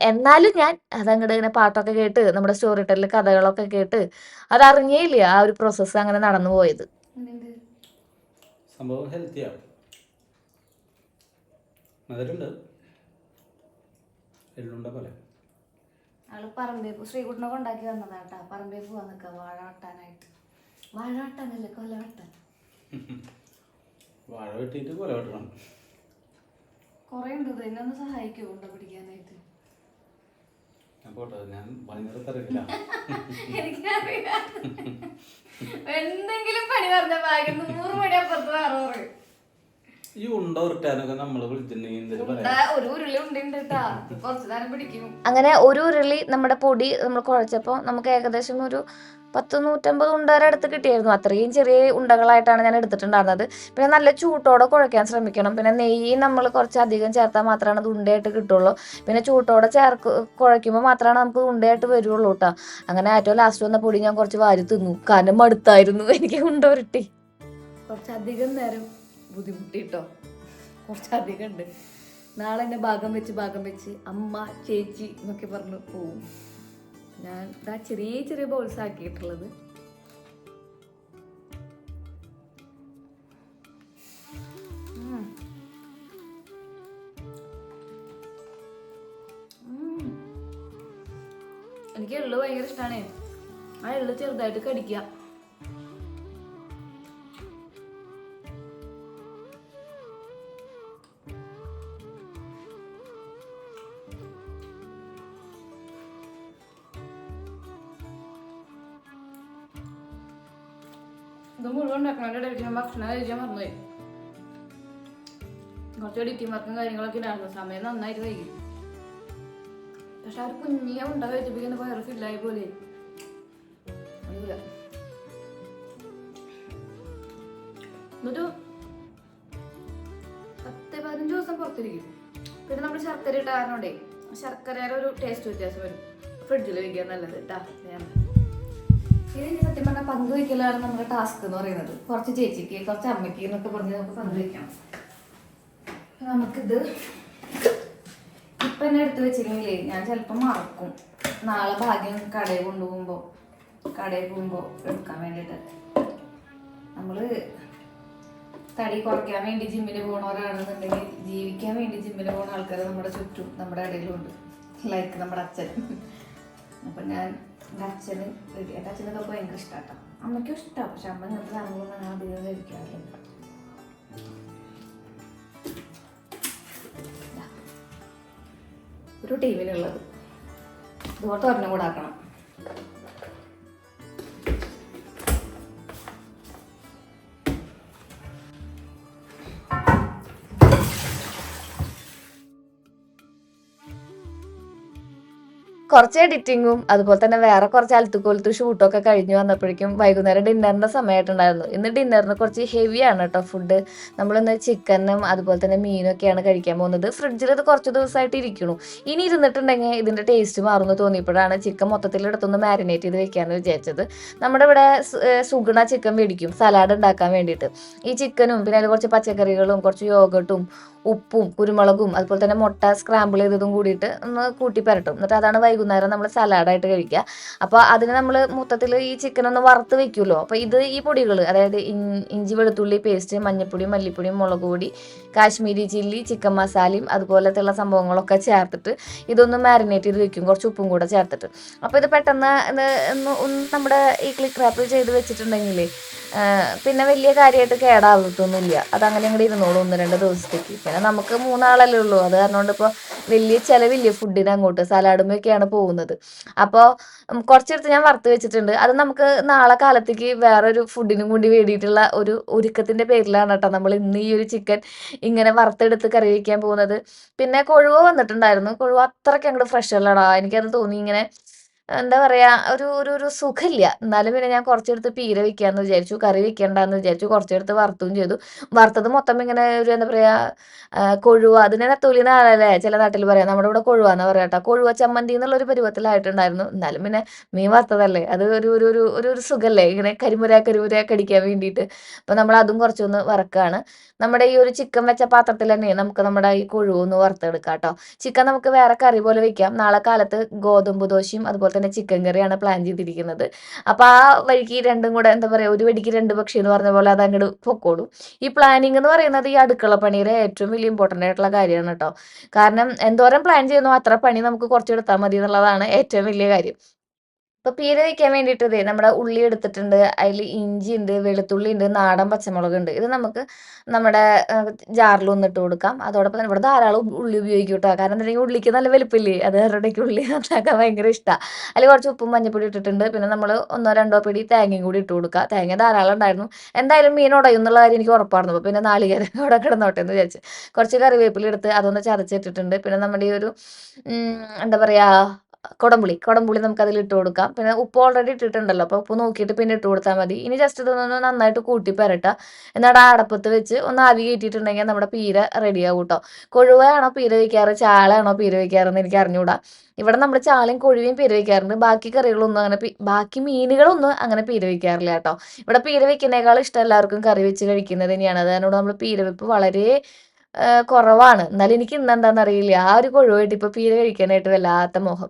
എന്നാലും ഞാൻ അതങ്ങോട്ട് ഇങ്ങനെ പാട്ടൊക്കെ കേട്ട് നമ്മുടെ സ്റ്റോറി ടെല്ലിൽ കഥകളൊക്കെ കേട്ട് അതറിഞ്ഞേയില്ല ആ ഒരു പ്രോസസ്സ് അങ്ങനെ നടന്നു പോയത്. സംഭവം ഹെൽത്തിയാണ്, മധുരമുണ്ട്, എള്ളുണ്ട പോലെ. ആള് പറമ്പേപ്പ് ശ്രീകുട്ടനെ കൊണ്ടാക്കി വന്നതാട്ടാ, പറമ്പേപ്പ് പോവാൻ നിൽക്കുക വാഴ വെട്ടാനായിട്ട്. വാഴ വെട്ടാനല്ലേ, കൊല വെട്ടാൻ. വാഴ വെട്ടിയിട്ട് കൊല വെട്ടണം. കുറേ ഉണ്ട്, എന്നെ ഒന്ന് സഹായിക്കുമോ ഉണ്ട പിടിക്കാനായിട്ട്? പോട്ടെ, ഞാൻ പണിനിറത്തറിയില്ല. എനിക്കറിയാം, എന്തെങ്കിലും പണി പറഞ്ഞ ഭാഗ്യം 100 മണി അപ്പുറത്ത് വേറെ പറയും. ഈ ഉണ്ട ഉരുട്ടാനൊക്കെ നമ്മള് വിളിച്ചിട്ടുണ്ടെങ്കിൽ ഒരു ഉരുളി ഉണ്ട് കേട്ടാ, കുറച്ചു നേരം പിടിക്കും. അങ്ങനെ ഒരു ഉരുളി നമ്മുടെ പൊടി നമ്മൾ കുഴച്ചപ്പോൾ നമുക്ക് ഏകദേശം ഒരു 100-150 ഉണ്ട വരെ അടുത്ത് കിട്ടിയായിരുന്നു. അത്രയും ചെറിയ ഉണ്ടകളായിട്ടാണ് ഞാൻ എടുത്തിട്ടുണ്ടായിരുന്നത്. പിന്നെ നല്ല ചൂട്ടോടെ കുഴയ്ക്കാൻ ശ്രമിക്കണം. പിന്നെ നെയ്യ് നമ്മൾ കുറച്ചധികം ചേർത്താൽ മാത്രമാണ് അത് ഉണ്ടയായിട്ട് കിട്ടുള്ളൂ. പിന്നെ ചൂട്ടോടെ കുഴയ്ക്കുമ്പോൾ മാത്രമാണ് നമുക്ക് ഉണ്ടയായിട്ട് വരുള്ളൂ കേട്ടോ. അങ്ങനെ ഏറ്റവും ലാസ്റ്റ് വന്ന പൊടി ഞാൻ കുറച്ച് വാരി തിന്നു, കാരണം മടുത്തായിരുന്നു എനിക്ക് ഉണ്ട ഉരുട്ടി. കുറച്ചധികം നേരം ബുദ്ധിമുട്ടി കേട്ടോ, കുറച്ചധികം ഉണ്ട്. നാളെ എന്നെ ഭാഗം വെച്ച് അമ്മ ചേച്ചി എന്നൊക്കെ പറഞ്ഞ് പോവും. ഞാൻ ഇതാ ചെറിയ ബോൾസ് ആക്കിയിട്ടുള്ളത്. എനിക്ക് എള്ള് ഭയങ്കര ഇഷ്ടമാണേ. ആ എള്ള് ചെറുതായിട്ട് കടിക്കുക. ഇത് മുഴുവൻ ഉണ്ടാക്കണതിൻ്റെ ഇടയ്ക്ക് ഞാൻ ഭക്ഷണം കഴിക്കാൻ മറന്നുപോയി. കുറച്ച് എഡിറ്റിംഗ് വർക്കും കാര്യങ്ങളൊക്കെ ഉണ്ടായിരുന്നു. സമയം നന്നായിട്ട് വൈകി. പക്ഷെ ആ ഒരു കുഞ്ഞിയ ഉണ്ട കഴിച്ചപ്പിക്കുന്ന വയറ് ഫില്ലായി പോലെ. എന്നിട്ട് 10-15 ദിവസം പുറത്തിരിക്കും. പിന്നെ നമ്മൾ ശർക്കര ഇട്ട കാരണോണ്ടേ ശർക്കരയുടെ ഒരു ടേസ്റ്റ് വ്യത്യാസം വരും. ഫ്രിഡ്ജിൽ വയ്ക്കാൻ നല്ലത് കേട്ടാ. ഇത് സത്യം പറഞ്ഞാൽ പങ്കുവയ്ക്കലാണ് നമ്മുടെ ടാസ്ക് എന്ന് പറയുന്നത്. കുറച്ച് ചേച്ചിക്ക് കുറച്ച് അമ്മയ്ക്ക് എന്നൊക്കെ പറഞ്ഞ് നമുക്ക് പങ്കുവയ്ക്കണം. നമുക്കിത് ഇപ്പം എന്നെ എടുത്ത് വെച്ചില്ലെങ്കിലേ ഞാൻ ചിലപ്പോൾ മറക്കും. നാളെ ഭാഗ്യം കടയിൽ പോകുമ്പോൾ എടുക്കാൻ വേണ്ടിയിട്ട്. നമ്മൾ തടി കുറയ്ക്കാൻ വേണ്ടി ജിമ്മിന് പോണവരാണെന്നുണ്ടെങ്കിൽ ജീവിക്കാൻ വേണ്ടി ജിമ്മിന് പോകുന്ന ആൾക്കാർ നമ്മുടെ ചുറ്റും നമ്മുടെ ഇടയിലുണ്ട്. ലൈക്ക് നമ്മുടെ അച്ഛൻ. അപ്പം എൻ്റെ അച്ഛനൊക്കെ ഭയങ്കര ഇഷ്ടമാട്ടോ. അമ്മയ്ക്കും ഇഷ്ടമാണ്. പക്ഷെ അമ്മ ഇങ്ങനത്തെ സാധനങ്ങളൊന്നും ഞാൻ അധികം കഴിക്കാറില്ല. ഒരു ടീമിനുള്ളത് ഇതുപോലത്തെ ഒരെണ്ണം കൂടെ ആക്കണം. കുറച്ച് എഡിറ്റിങ്ങും അതുപോലെ തന്നെ വേറെ കുറച്ച് അലത്തുകൊലത്ത് ഷൂട്ടൊക്കെ കഴിഞ്ഞ് വന്നപ്പോഴേക്കും വൈകുന്നേരം ഡിന്നറിന്റെ സമയമായിട്ടുണ്ടായിരുന്നു. ഇന്ന് ഡിന്നറിന് കുറച്ച് ഹെവിയാണ് കേട്ടോ ഫുഡ്. നമ്മളിന്ന് ചിക്കനും അതുപോലെ തന്നെ മീനൊക്കെയാണ് കഴിക്കാൻ പോകുന്നത്. ഫ്രിഡ്ജിൽ ഇത് കുറച്ച് ദിവസമായിട്ട് ഇരിക്കണു. ഇനി ഇരുന്നിട്ടുണ്ടെങ്കിൽ ഇതിന്റെ ടേസ്റ്റ് മാറുമെന്ന് തോന്നിയപ്പോഴാണ് ചിക്കൻ മൊത്തത്തിൽ എടുത്തൊന്ന് മാരിനേറ്റ് ചെയ്ത് വെക്കാന്ന് വിചാരിച്ചത്. നമ്മുടെ ഇവിടെ സുഗുണ ചിക്കൻ മേടിക്കും സലാഡ് ഉണ്ടാക്കാൻ വേണ്ടിയിട്ട്. ഈ ചിക്കനും പിന്നെ അതിൽ കുറച്ച് പച്ചക്കറികളും കുറച്ച് യോഗട്ടും ഉപ്പും കുരുമുളകും അതുപോലെ തന്നെ മുട്ട സ്ക്രാമ്പിൾ ചെയ്തതും കൂടിയിട്ട് ഒന്ന് കൂട്ടി പരട്ടും. എന്നിട്ട് അതാണ് വൈകുന്നേരം നമ്മൾ സലാഡായിട്ട് കഴിക്കുക. അപ്പോൾ അതിന് നമ്മൾ മൊത്തത്തിൽ ഈ ചിക്കൻ ഒന്ന് വറുത്ത് വെക്കുമല്ലോ. അപ്പോൾ ഈ പൊടികൾ, അതായത് ഇഞ്ചി വെളുത്തുള്ളി പേസ്റ്റ്, മഞ്ഞൾപ്പൊടിയും മല്ലിപ്പൊടിയും മുളക് പൊടി, കാശ്മീരി ചില്ലി, ചിക്കൻ മസാലയും അതുപോലത്തെയുള്ള സംഭവങ്ങളൊക്കെ ചേർത്തിട്ട് ഇതൊന്ന് മാരിനേറ്റ് ചെയ്ത് വെക്കും, കുറച്ച് ഉപ്പും കൂടെ ചേർത്തിട്ട്. അപ്പോൾ ഇത് പെട്ടെന്ന് ഒന്ന് നമ്മുടെ ഈ ക്ലിക്ക് റാപ്പ് ചെയ്ത് വെച്ചിട്ടുണ്ടെങ്കിൽ പിന്നെ വലിയ കാര്യമായിട്ട് കേടാവത്തൊന്നുമില്ല. അതങ്ങനെ അങ്ങോട്ട് ഇരുന്നോളൂ 1-2 ദിവസത്തേക്ക്. പിന്നെ നമുക്ക് 3 ആളല്ലേ ഉള്ളൂ. അത് കാരണം കൊണ്ട് ഇപ്പോൾ വലിയ ചിലവില്ല ഫുഡിന് അങ്ങോട്ട്. സലാഡുമൊക്കെയാണ് പോകുന്നത്. അപ്പോൾ കുറച്ചെടുത്ത് ഞാൻ വറുത്ത് വെച്ചിട്ടുണ്ട്. അത് നമുക്ക് നാളെ കാലത്തേക്ക് വേറൊരു ഫുഡിനും കൂടി വേണ്ടിയിട്ടുള്ള ഒരു ഒരുക്കത്തിൻ്റെ പേരിലാണ് കേട്ടോ നമ്മൾ ഇന്ന് ഈ ഒരു ചിക്കൻ ഇങ്ങനെ വറുത്തെടുത്ത് കറി വയ്ക്കാൻ പോകുന്നത്. പിന്നെ കൊഴുവ വന്നിട്ടുണ്ടായിരുന്നു. കൊഴുവ അത്രയ്ക്ക് അങ്ങോട്ട് ഫ്രഷ് അല്ലടാ. എനിക്കത് തോന്നി ഇങ്ങനെ എന്താ പറയാ ഒരു ഒരു ഒരു സുഖമില്ല. എന്നാലും പിന്നെ ഞാൻ കുറച്ചെടുത്ത് പീര വെക്കാന്ന് വിചാരിച്ചു. കറി വെക്കണ്ടെന്ന് വിചാരിച്ചു. കുറച്ചെടുത്ത് വറുത്തും ചെയ്തു. വറുത്തത് മൊത്തം ഇങ്ങനെ ഒരു എന്താ പറയാ കൊഴുവ, അതിനെ നെത്തോലിന്നാണല്ലേ ചില നാട്ടിൽ പറയാം. നമ്മുടെ ഇവിടെ കൊഴുവ എന്നാ പറയാ കേട്ടോ. കൊഴുവ ചമ്മന്തി എന്നുള്ള ഒരു പരുവത്തിലായിട്ടുണ്ടായിരുന്നു. എന്നാലും പിന്നെ മീൻ വറുത്തതല്ലേ, അത് ഒരു ഒരു ഒരു ഒരു ഒരു സുഖമല്ലേ ഇങ്ങനെ കരിമുര കടിക്കാൻ വേണ്ടിയിട്ട്. അപ്പം നമ്മൾ അതും കുറച്ചൊന്ന് വറക്കാണ്. നമ്മുടെ ഈ ഒരു ചിക്കൻ വെച്ച പാത്രത്തിൽ തന്നെ നമുക്ക് നമ്മുടെ ഈ കൊഴുവ ഒന്ന് വറുത്തെടുക്കാം കേട്ടോ. ചിക്കൻ നമുക്ക് വേറെ കറി പോലെ വെക്കാം. നാളെ കാലത്ത് ഗോതമ്പ് ദോശയും അതുപോലെ തന്നെ ചിക്കൻ കറിയാണ് പ്ലാൻ ചെയ്തിരിക്കുന്നത്. അപ്പോൾ ആ വഴിക്ക് രണ്ടും കൂടെ എന്താ പറയുക, ഒരു വെടിക്ക് 2 പക്ഷി എന്ന് പറഞ്ഞ പോലെ അത് അങ്ങോട്ട് പൊക്കോടും. ഈ പ്ലാനിങ് എന്ന് പറയുന്നത് ഈ അടുക്കള പണിയുടെ ഏറ്റവും വലിയ ഇമ്പോർട്ടൻ്റ് ആയിട്ടുള്ള കാര്യമാണ് കേട്ടോ. കാരണം എന്തോരം പ്ലാൻ ചെയ്യുന്നു അത്ര പണി നമുക്ക് കുറച്ചെടുത്താൽ മതി എന്നുള്ളതാണ് ഏറ്റവും വലിയ കാര്യം. ഇപ്പോൾ പീര വയ്ക്കാൻ വേണ്ടിയിട്ട് നമ്മുടെ ഉള്ളി എടുത്തിട്ടുണ്ട്. അതിൽ ഇഞ്ചി ഉണ്ട്, വെളുത്തുള്ളി ഉണ്ട്, നാടൻ പച്ചമുളക് ഉണ്ട്. ഇത് നമുക്ക് നമ്മുടെ ജാറിൽ ഒന്നിട്ട് കൊടുക്കാം. അതോടൊപ്പം തന്നെ ഇവിടെ ധാരാളം ഉള്ളി ഉപയോഗിക്കും കേട്ടോ. കാരണം എന്താണെങ്കിൽ ഉള്ളിക്ക് നല്ല വലുപ്പമില്ലേ, അത് അവരുടെയൊക്കെ ഉള്ളി നന്നാക്കാൻ ഭയങ്കര ഇഷ്ടമാണ്. അതിൽ കുറച്ച് ഉപ്പും മഞ്ഞപ്പൊടി ഇട്ടിട്ടുണ്ട്. പിന്നെ നമ്മൾ 1-2 പിടി തേങ്ങയും കൂടി ഇട്ട് കൊടുക്കുക. തേങ്ങ ധാരാളം ഉണ്ടായിരുന്നു. എന്തായാലും മീൻ ഉടയും എന്നുള്ള കാര്യം എനിക്ക് ഉറപ്പായിരുന്നു. അപ്പോൾ പിന്നെ നാളികേരം അവിടെ കിടന്നോട്ടെ എന്ന് വിചാരിച്ചു. കുറച്ച് കറിവേപ്പില എടുത്ത് അതൊന്ന് ചതച്ചിട്ടിട്ടുണ്ട്. പിന്നെ നമ്മുടെ ഈ ഒരു എന്താ പറയുക കൊടംപുളി നമുക്ക് അതിൽ ഇട്ട് കൊടുക്കാം. പിന്നെ ഉപ്പ് ഓൾറെഡി ഇട്ടിട്ടുണ്ടല്ലോ, അപ്പോൾ ഉപ്പ് നോക്കിയിട്ട് പിന്നെ ഇട്ട് കൊടുത്താൽ മതി. ഇനി ജസ്റ്റ് ഇതൊന്ന് നന്നായിട്ട് കൂട്ടി പരട്ടുക. എന്നിട്ട് ആ അടപ്പത്ത് വെച്ച് ഒന്ന് ആവി കയറ്റിയിട്ടുണ്ടെങ്കിൽ നമ്മുടെ പീര റെഡിയാവും കേട്ടോ. കൊഴുവയാണോ പീര വയ്ക്കാറ്, ചാളയാണോ പീര വയ്ക്കാറെന്ന് എനിക്ക് അറിഞ്ഞൂടാ. ഇവിടെ നമ്മൾ ചാളയും കൊഴുവയും പീര വയ്ക്കാറുണ്ട്. ബാക്കി കറികളൊന്നും അങ്ങനെ ബാക്കി മീനുകളൊന്നും അങ്ങനെ പീര വയ്ക്കാറില്ല കേട്ടോ. ഇവിടെ പീര വയ്ക്കുന്നതിനേക്കാൾ ഇഷ്ടം എല്ലാവർക്കും കറി വെച്ച് കഴിക്കുന്നത് തന്നെയാണ്. അതിനോട് നമ്മൾ പീര വെപ്പ് വളരെ കുറവാണ്. എന്നാലും എനിക്ക് ഇന്നെന്താണെന്ന് അറിയില്ല, ആ ഒരു കൊഴുവായിട്ട് ഇപ്പോൾ പീര കഴിക്കാനായിട്ട് വല്ലാത്ത മോഹം.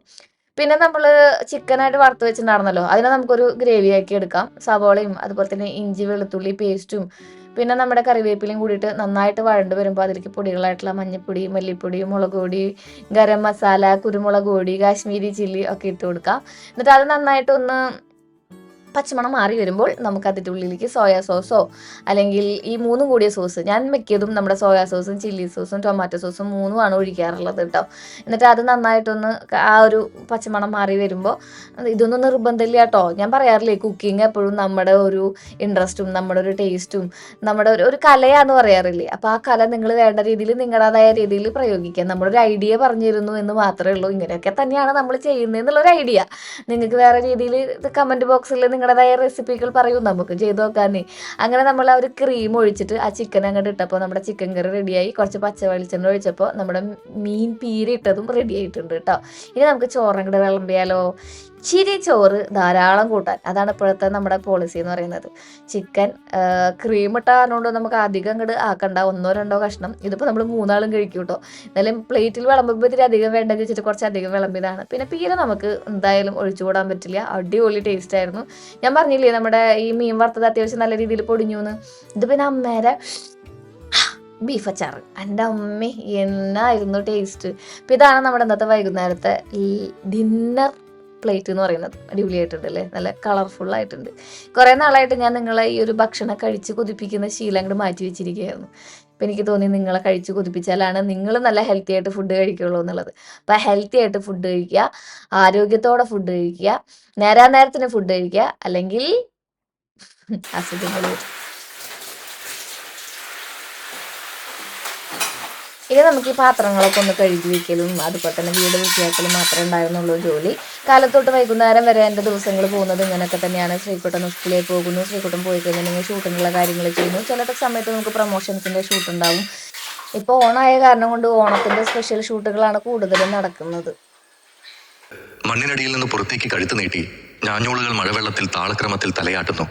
പിന്നെ നമ്മൾ ചിക്കനായിട്ട് വറുത്ത് വെച്ചിട്ടുണ്ടായിരുന്നല്ലോ, അതിനെ നമുക്കൊരു ഗ്രേവി ആക്കി എടുക്കാം. സവോളയും അതുപോലെ തന്നെ ഇഞ്ചി വെളുത്തുള്ളി പേസ്റ്റും പിന്നെ നമ്മുടെ കറിവേപ്പിലയും കൂടിയിട്ട് നന്നായിട്ട് വഴണ്ട് വരുമ്പോൾ അതിലേക്ക് പൊടികളായിട്ടുള്ള മഞ്ഞൾപ്പൊടി, മല്ലിപ്പൊടി, മുളക് പൊടി, ഗരം മസാല, കുരുമുളക് പൊടി, കാശ്മീരി ചില്ലി ഒക്കെ ഇട്ട് കൊടുക്കാം. എന്നിട്ട് അത് നന്നായിട്ടൊന്ന് പച്ചമണം മാറി വരുമ്പോൾ നമുക്ക് അതിൻ്റെ ഉള്ളിലേക്ക് സോയാ സോസോ അല്ലെങ്കിൽ ഈ 3 കൂടിയ സോസ്, ഞാൻ മിക്കതും നമ്മുടെ സോയാ സോസും ചില്ലി സോസും ടൊമാറ്റോ സോസും 3 ഒഴിക്കാറുള്ളത് കേട്ടോ. എന്നിട്ട് അത് നന്നായിട്ടൊന്ന് ആ ഒരു പച്ചമണം മാറി വരുമ്പോൾ, ഇതൊന്നും നിർബന്ധമില്ല കേട്ടോ. ഞാൻ പറയാറില്ലേ, കുക്കിംഗ് എപ്പോഴും നമ്മുടെ ഒരു ഇൻട്രസ്റ്റും നമ്മുടെ ഒരു ടേസ്റ്റും നമ്മുടെ ഒരു കലയാന്ന് പറയാറില്ലേ. അപ്പോൾ ആ കല നിങ്ങൾ വേണ്ട രീതിയിൽ നിങ്ങളുടേതായ രീതിയിൽ പ്രയോഗിക്കുക. നമ്മളൊരു ഐഡിയ പറഞ്ഞു തരുന്നു എന്ന് മാത്രമേ ഉള്ളൂ. ഇങ്ങനെയൊക്കെ തന്നെയാണ് നമ്മൾ ചെയ്യുന്നത് എന്നുള്ളൊരു ഐഡിയ. നിങ്ങൾക്ക് വേറെ രീതിയിൽ കമൻറ്റ് ബോക്സിൽ നിങ്ങളുടേതായ റെസിപ്പികൾ പറയൂ, നമുക്ക് ചെയ്ത് നോക്കാന്നേ. അങ്ങനെ നമ്മൾ ആ ഒരു ക്രീം ഒഴിച്ചിട്ട് ആ ചിക്കൻ അങ്ങോട്ട് ഇട്ടപ്പോൾ നമ്മുടെ ചിക്കൻ കറി റെഡിയായി. കുറച്ച് പച്ച വെളിച്ചെണ്ണ ഒഴിച്ചപ്പോൾ നമ്മുടെ മീൻ പീര ഇട്ടതും റെഡി ആയിട്ടുണ്ട് കേട്ടോ. ഇനി നമുക്ക് ചോറങ്ങോട്ട് വിളമ്പിയാലോ. ഇച്ചിരി ചോറ് ധാരാളം കൂട്ടാൻ, അതാണ് ഇപ്പോഴത്തെ നമ്മുടെ പോളിസി എന്ന് പറയുന്നത്. ചിക്കൻ ക്രീം ഇട്ടാറുകൊണ്ട് നമുക്ക് അധികം അങ്ങോട്ട് ആക്കണ്ട, 1-2 കഷ്ണം. ഇതിപ്പോൾ നമ്മൾ 3 ആളും കഴിക്കും കേട്ടോ. എന്നാലും പ്ലേറ്റിൽ വിളമ്പുമ്പോൾ ഇത്തിരി അധികം വേണ്ടെന്ന് വെച്ചിട്ട് കുറച്ച് അധികം വിളമ്പിയതാണ്. പിന്നെ പീര നമുക്ക് എന്തായാലും ഒഴിച്ചുകൂടാൻ പറ്റില്ല, അടിപൊളി ടേസ്റ്റ് ആയിരുന്നു. ഞാൻ പറഞ്ഞില്ലേ നമ്മുടെ ഈ മീൻ വറുത്തത് അത്യാവശ്യം നല്ല രീതിയിൽ പൊടിഞ്ഞു എന്ന്. ഇത് പിന്നെ അമ്മേരെ ബീഫ് അച്ചാറ്, എൻ്റെ അമ്മേ എന്നായിരുന്നു ടേസ്റ്റ്. അപ്പോൾ ഇതാണ് നമ്മുടെ ഇന്നത്തെ വൈകുന്നേരത്തെ ഡിന്നർ പ്ലേറ്റ് എന്ന് പറയുന്നത്. അടിപൊളിയായിട്ടുണ്ട് അല്ലേ, നല്ല കളർഫുൾ ആയിട്ടുണ്ട്. കുറേ നാളായിട്ട് ഞാൻ നിങ്ങളെ ഈ ഒരു ഭക്ഷണം കഴിച്ച് കൊതിപ്പിക്കുന്ന ശീലം അങ്ങോട്ട് മാറ്റി വെച്ചിരിക്കുകയായിരുന്നു. അപ്പം എനിക്ക് തോന്നി നിങ്ങളെ കഴിച്ച് കൊതിപ്പിച്ചാലാണ് നിങ്ങൾ നല്ല ഹെൽത്തി ആയിട്ട് ഫുഡ് കഴിക്കുള്ളൂ എന്നുള്ളത്. അപ്പം ഹെൽത്തി ആയിട്ട് ഫുഡ് കഴിക്കുക, ആരോഗ്യത്തോടെ ഫുഡ് കഴിക്കുക, നേരത്തിന് ഫുഡ് കഴിക്കുക, അല്ലെങ്കിൽ അസുഖങ്ങൾ വരും. ഇനി നമുക്ക് ഈ പാത്രങ്ങളൊക്കെ ഒന്ന് കഴുകി വയ്ക്കലും അതുപോലെ തന്നെ വീട് വൃത്തിയാക്കലും മാത്രമേ ഉണ്ടായിരുന്നുള്ളൂ ജോലി. കാലത്തോട്ട് വൈകുന്നേരം വരെ എൻ്റെ ദിവസങ്ങൾ പോകുന്നത് ഇങ്ങനെയൊക്കെ തന്നെയാണ്. ശ്രീകുട്ടൻ സ്കൂളിലേക്ക് പോകുന്നു, ശ്രീകുട്ടൻ പോയി കഴിഞ്ഞിട്ടുണ്ടെങ്കിൽ ഷൂട്ടിനുള്ള കാര്യങ്ങൾ ചെയ്യുന്നു. ചില സമയത്ത് നമുക്ക് പ്രൊമോഷൻസിൻ്റെ ഷൂട്ട് ഉണ്ടാവും. ഇപ്പോൾ ഓണായ കാരണം കൊണ്ട് ഓണത്തിൻ്റെ സ്പെഷ്യൽ ഷൂട്ടുകളാണ് കൂടുതലും നടക്കുന്നത്. മണ്ണിനടിയിൽ നിന്ന് പുറത്തേക്ക് കഴുത്ത് നീട്ടി ഞാഞ്ഞോളുകൾ മഴവെള്ളത്തിൽ താളക്രമത്തിൽ തലയാട്ടുന്നു.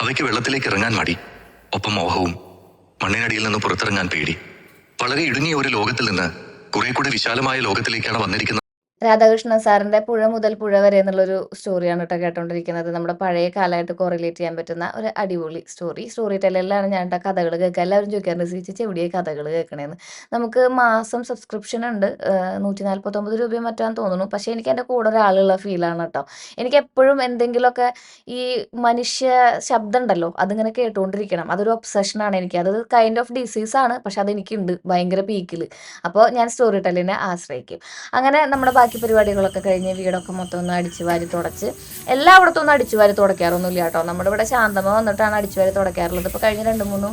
അവയ്ക്ക് വെള്ളത്തിലേക്ക് ഇറങ്ങാൻ മടി, ഒപ്പം മോഹവും. മണ്ണിനടിയിൽ നിന്ന് പുറത്തിറങ്ങാൻ പേടി. വളരെ ഇടുങ്ങിയ ഒരു ലോകത്തിൽ നിന്ന് കുറെ കൂടി വിശാലമായ ലോകത്തിലേക്കാണ് വന്നിരിക്കുന്നത്. രാധാകൃഷ്ണൻ സാറിൻ്റെ പുഴ മുതൽ പുഴ വരെ എന്നുള്ളൊരു സ്റ്റോറിയാണ് കേട്ടോ കേട്ടോണ്ടിരിക്കുന്നത്. നമ്മുടെ പഴയ കാലമായിട്ട് കോറിലേറ്റ് ചെയ്യാൻ പറ്റുന്ന ഒരു അടിപൊളി സ്റ്റോറി ടെല്ലറിലാണ് ഞാൻ കഥകൾ കേൾക്കുക. എല്ലാവരും ചോദിക്കാറുണ്ട് സീച്ചിച്ച് എവിടെയായി കഥകൾ കേൾക്കണേന്ന്. നമുക്ക് മാസം സബ്സ്ക്രിപ്ഷൻ ഉണ്ട്, 149 രൂപയും മറ്റാന്ന് തോന്നുന്നു. പക്ഷേ എനിക്ക് എൻ്റെ കൂടെ ഒരാളുള്ള ഫീലാണ് കേട്ടോ. എനിക്ക് എപ്പോഴും എന്തെങ്കിലുമൊക്കെ ഈ മനുഷ്യ ശബ്ദം ഉണ്ടല്ലോ അതിങ്ങനെ കേട്ടുകൊണ്ടിരിക്കണം, അതൊരു ഒബ്സഷനാണ് എനിക്ക്. അത് കൈൻഡ് ഓഫ് ഡിസീസാണ്, പക്ഷെ അതെനിക്കുണ്ട് ഭയങ്കര പീക്കിൽ. അപ്പോൾ ഞാൻ സ്റ്റോറി ടെല്ലിനെ ആശ്രയിക്കും. അങ്ങനെ നമ്മുടെ ബാക്കി പരിപാടികളൊക്കെ കഴിഞ്ഞ് വീടൊക്കെ മൊത്തം ഒന്ന് അടിച്ചു വാരി തുടച്ച്, എല്ലായിടത്തും ഒന്നും അടിച്ചു വാരി തുടയ്ക്കാറൊന്നുമില്ല കേട്ടോ. നമ്മുടെ ഇവിടെ ശാന്തമ്മ വന്നിട്ടാണ് അടിച്ചു വാരി തുടയ്ക്കാറുള്ളത്. ഇപ്പോൾ കഴിഞ്ഞ 2-3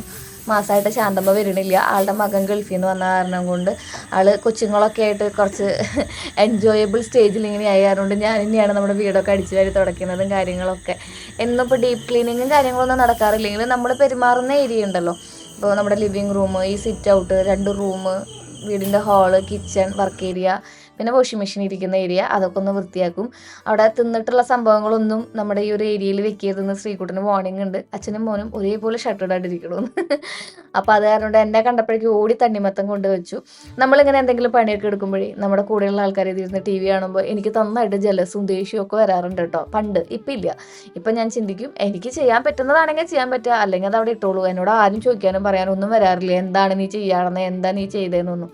മാസമായിട്ട് ശാന്തമ്മ വരണില്ല. ആളുടെ മകൻ ഗൾഫിൽ നിന്ന് വന്ന കാരണം കൊണ്ട് ആള് കൊച്ചുങ്ങളൊക്കെ ആയിട്ട് കുറച്ച് എൻജോയബിൾ സ്റ്റേജിൽ ഇങ്ങനെ ആയതുകൊണ്ട് ഞാൻ തന്നെയാണ് നമ്മുടെ വീടൊക്കെ അടിച്ചു വാരി തുടയ്ക്കുന്നതും കാര്യങ്ങളൊക്കെ. എന്നും ഇപ്പോൾ ഡീപ്പ് ക്ലീനിങ്ങും കാര്യങ്ങളൊന്നും നടക്കാറില്ലെങ്കിലും നമ്മൾ പെരുമാറുന്ന ഏരിയ ഉണ്ടല്ലോ, ഇപ്പോൾ നമ്മുടെ ലിവിങ് റൂം, ഈ സിറ്റ് ഔട്ട്, 2 റൂം, വീടിൻ്റെ ഹാള്, കിച്ചൺ, വർക്ക് ഏരിയ, പിന്നെ വാഷിംഗ് മെഷീൻ ഇരിക്കുന്ന ഏരിയ, അതൊക്കെ ഒന്ന് വൃത്തിയാക്കും. അവിടെ തിന്നിട്ടുള്ള സംഭവങ്ങളൊന്നും നമ്മുടെ ഈ ഒരു ഏരിയയിൽ വെക്കിയതെന്ന് ശ്രീകുട്ടന് വാർണിംഗ് ഉണ്ട്. അച്ഛനും മോനും ഒരേപോലെ ഷർട്ടിടാണ്ടിരിക്കണമെന്ന്. അപ്പോൾ അത് കാരണം എന്നെ കണ്ടപ്പോഴേക്കും ഓടി തണ്ണിമത്തം കൊണ്ടുവച്ചു. നമ്മളിങ്ങനെ എന്തെങ്കിലും പണിയൊക്കെ എടുക്കുമ്പോഴേ നമ്മുടെ കൂടെയുള്ള ആൾക്കാർ ഇതിരുന്ന് TV കാണുമ്പോൾ എനിക്ക് നന്നായിട്ട് ജലസും ദേഷ്യവും ഒക്കെ വരാറുണ്ട് കേട്ടോ. പണ്ട്, ഇപ്പം ഇല്ല. ഇപ്പം ഞാൻ ചിന്തിക്കും എനിക്ക് ചെയ്യാൻ പറ്റുന്നതാണെങ്കിൽ ചെയ്യാൻ പറ്റുക, അല്ലെങ്കിൽ അത് അവിടെ ഇട്ടോളൂ. എന്നോട് ആരും ചോദിക്കാനും പറയാനും ഒന്നും വരാറില്ല, എന്താണ് നീ ചെയ്യാണെന്ന്, എന്താ നീ ചെയ്തതെന്നൊന്നും.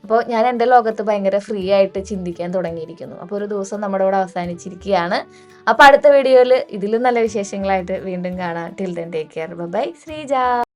അപ്പോൾ ഞാൻ എൻ്റെ ലോകത്ത് ഭയങ്കര ഫ്രീ ആയിട്ട് ചിന്തിക്കാൻ തുടങ്ങിയിരിക്കുന്നു. അപ്പോൾ ഒരു ദിവസം നമ്മുടെ ഇവിടെ അവസാനിച്ചിരിക്കുകയാണ്. അപ്പോൾ അടുത്ത വീഡിയോയിൽ ഇതിലും നല്ല വിശേഷങ്ങളായിട്ട് വീണ്ടും കാണാം. Till then take care, bye. Sreeja.